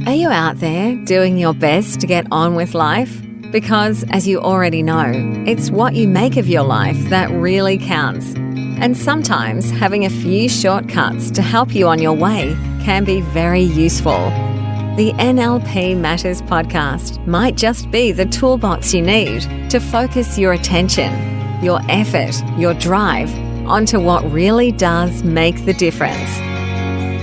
Are you out there doing your best to get on with life? Because, as you already know, it's what you make of your life that really counts. And sometimes having a few shortcuts to help you on your way can be very useful. The NLP Matters podcast might just be the toolbox you need to focus your attention, your effort, your drive onto what really does make the difference.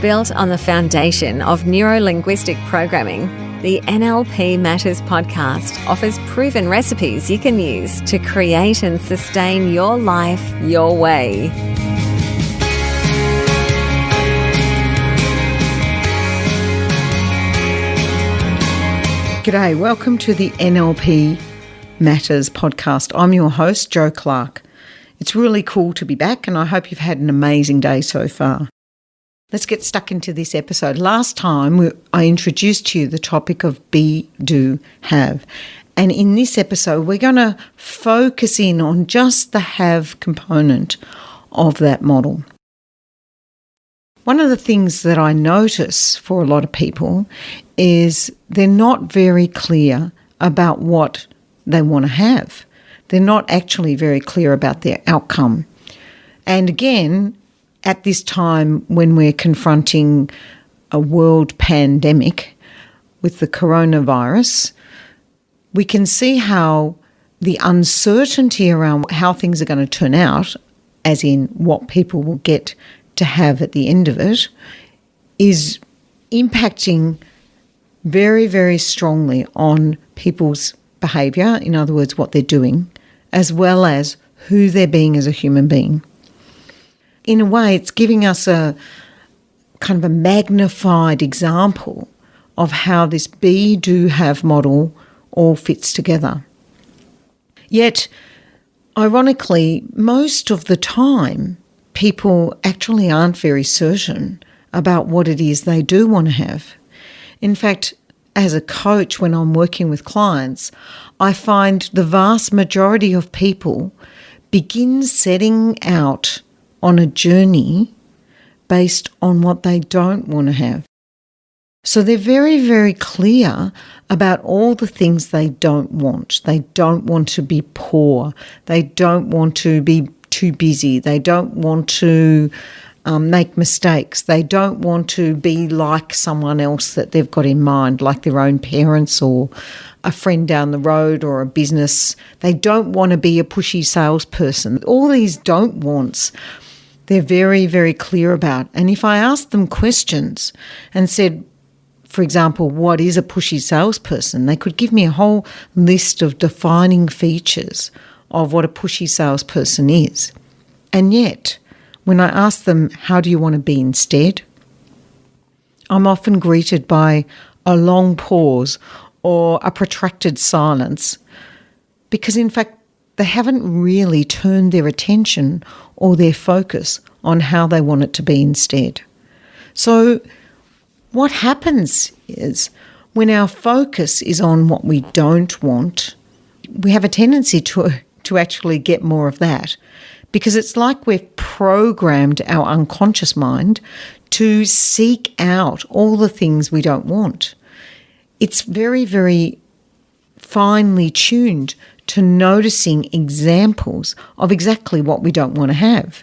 Built on the foundation of Neuro-Linguistic programming, the NLP Matters podcast offers proven recipes you can use to create and sustain your life your way. G'day, welcome to the NLP Matters podcast. I'm your host, Jo Clark. It's really cool to be back and I hope you've had an amazing day so far. Let's get stuck into this episode. Last time I introduced to you the topic of be, do, have. And in this episode, we're going to focus in on just the have component of that model. One of the things that I notice for a lot of people is they're not very clear about what they want to have. They're not actually very clear about their outcome. And again, at this time when we're confronting a world pandemic with the coronavirus, we can see how the uncertainty around how things are going to turn out, as in what people will get to have at the end of it, is impacting very, very strongly on people's behaviour, in other words, what they're doing, as well as who they're being as a human being. In a way, it's giving us a kind of a magnified example of how this be, do, have model all fits together. Yet, ironically, most of the time, people actually aren't very certain about what it is they do want to have. In fact, as a coach, when I'm working with clients, I find the vast majority of people begin setting out on a journey based on what they don't want to have. So they're very, very clear about all the things they don't want. They don't want to be poor. They don't want to be too busy. They don't want to make mistakes. They don't want to be like someone else that they've got in mind, like their own parents or a friend down the road or a business. They don't want to be a pushy salesperson. All these don't wants, they're very, very clear about. And if I asked them questions and said, for example, what is a pushy salesperson, they could give me a whole list of defining features of what a pushy salesperson is. And yet, when I ask them, how do you want to be instead? I'm often greeted by a long pause or a protracted silence because, in fact, they haven't really turned their attention or their focus on how they want it to be instead. So what happens is when our focus is on what we don't want, we have a tendency to actually get more of that because it's like we've programmed our unconscious mind to seek out all the things we don't want. It's very, very finely tuned to noticing examples of exactly what we don't want to have.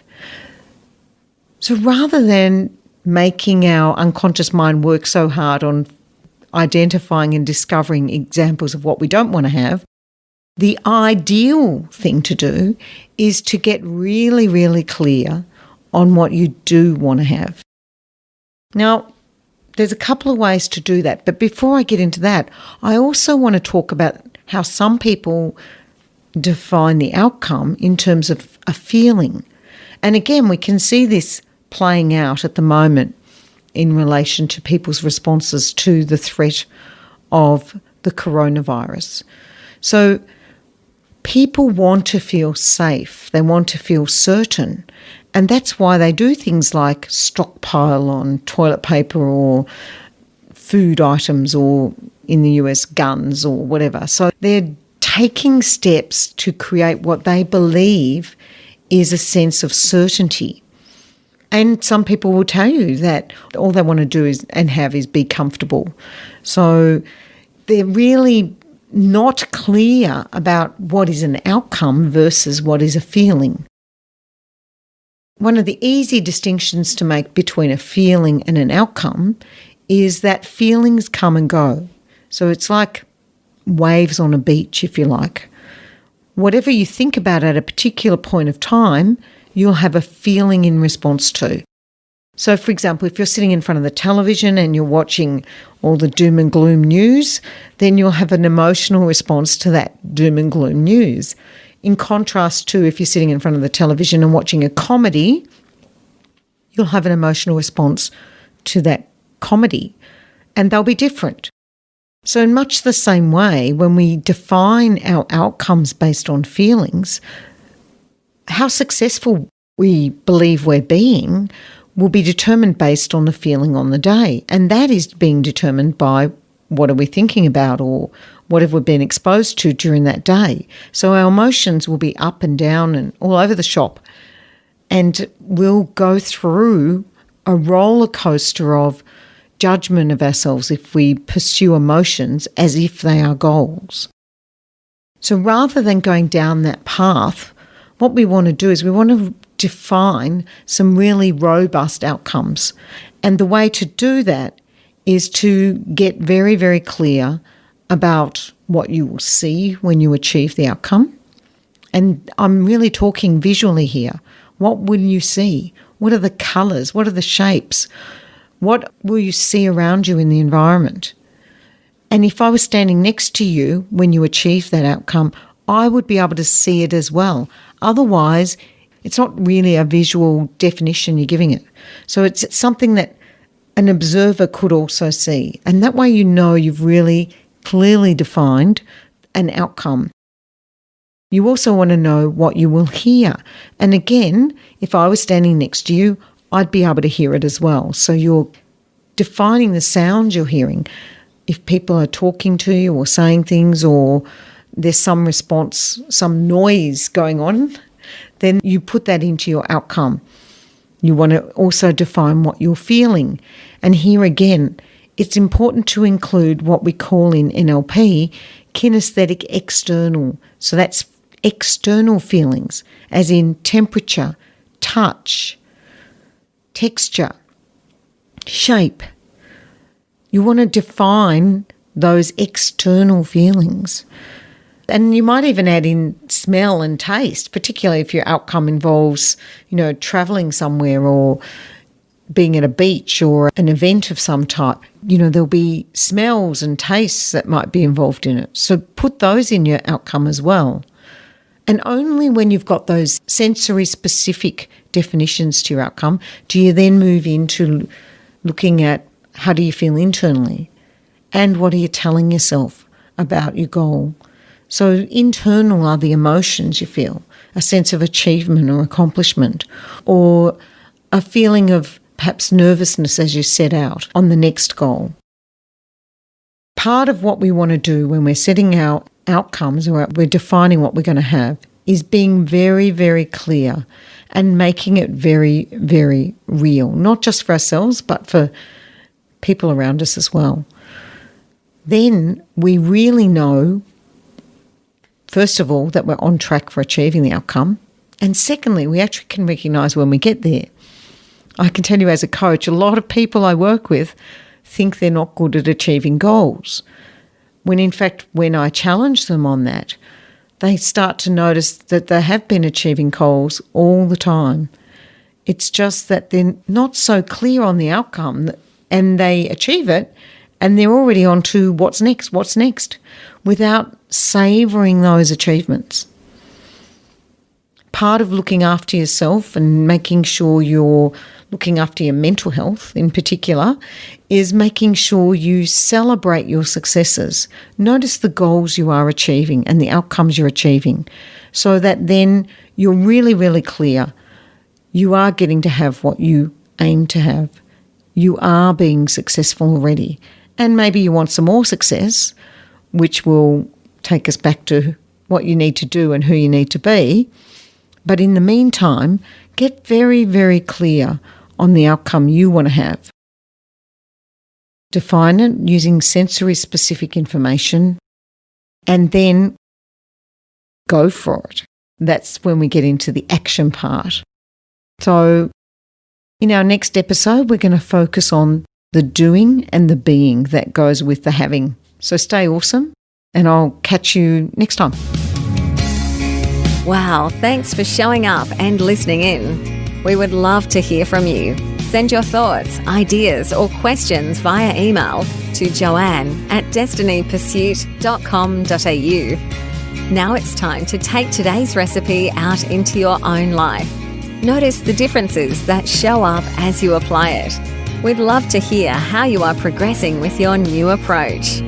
So rather than making our unconscious mind work so hard on identifying and discovering examples of what we don't want to have, the ideal thing to do is to get really, really clear on what you do want to have. Now, there's a couple of ways to do that, but before I get into that, I also want to talk about how some people define the outcome in terms of a feeling. And again, we can see this playing out at the moment in relation to people's responses to the threat of the coronavirus. So people want to feel safe. They want to feel certain. And that's why they do things like stockpile on toilet paper or food items or, in the US, guns or whatever. So they're taking steps to create what they believe is a sense of certainty. And some people will tell you that all they want to do is be comfortable. So they're really not clear about what is an outcome versus what is a feeling. One of the easy distinctions to make between a feeling and an outcome is that feelings come and go. So it's like waves on a beach, if you like. Whatever you think about at a particular point of time, you'll have a feeling in response to. So, for example, if you're sitting in front of the television and you're watching all the doom and gloom news, then you'll have an emotional response to that doom and gloom news. In contrast to if you're sitting in front of the television and watching a comedy, you'll have an emotional response to that comedy, and they'll be different. So in much the same way, when we define our outcomes based on feelings, how successful we believe we're being will be determined based on the feeling on the day. And that is being determined by what are we thinking about or what have we been exposed to during that day. So our emotions will be up and down and all over the shop. And we'll go through a roller coaster of judgment of ourselves if we pursue emotions as if they are goals. So rather than going down that path, what we want to do is we want to define some really robust outcomes. And the way to do that is to get very, very clear about what you will see when you achieve the outcome. And I'm really talking visually here. What will you see? What are the colours? What are the shapes? What will you see around you in the environment? And if I was standing next to you when you achieve that outcome, I would be able to see it as well. Otherwise, it's not really a visual definition you're giving it. So it's something that an observer could also see. And that way you know you've really clearly defined an outcome. You also want to know what you will hear. And again, if I was standing next to you, I'd be able to hear it as well. So you're defining the sounds you're hearing. If people are talking to you or saying things or there's some response, some noise going on, then you put that into your outcome. You want to also define what you're feeling. And here again, it's important to include what we call in NLP kinesthetic external. So that's external feelings, as in temperature, touch, texture, shape. You want to define those external feelings. And you might even add in smell and taste, particularly if your outcome involves, travelling somewhere or being at a beach or an event of some type. There'll be smells and tastes that might be involved in it. So put those in your outcome as well. And only when you've got those sensory specific definitions to your outcome do you then move into looking at how do you feel internally and what are you telling yourself about your goal. So internal are the emotions you feel, a sense of achievement or accomplishment, or a feeling of perhaps nervousness as you set out on the next goal. Part of what we want to do when we're setting our outcomes or we're defining what we're going to have is being very, very clear and making it very, very real, not just for ourselves, but for people around us as well. Then we really know, first of all, that we're on track for achieving the outcome. And secondly, we actually can recognise when we get there. I can tell you as a coach, a lot of people I work with think they're not good at achieving goals. When in fact, when I challenge them on that, they start to notice that they have been achieving goals all the time. It's just that they're not so clear on the outcome and they achieve it and they're already on to what's next, without savouring those achievements. Part of looking after yourself and making sure you're looking after your mental health in particular is making sure you celebrate your successes. Notice the goals you are achieving and the outcomes you're achieving so that then you're really, really clear. You are getting to have what you aim to have. You are being successful already. And maybe you want some more success, which will take us back to what you need to do and who you need to be. But in the meantime, get very, very clear on the outcome you want to have. Define it using sensory-specific information, and then go for it. That's when we get into the action part. So in our next episode, we're going to focus on the doing and the being that goes with the having. So stay awesome, and I'll catch you next time. Wow, thanks for showing up and listening in. We would love to hear from you. Send your thoughts, ideas, or questions via email to joanne@destinypursuit.com.au. Now it's time to take today's recipe out into your own life. Notice the differences that show up as you apply it. We'd love to hear how you are progressing with your new approach.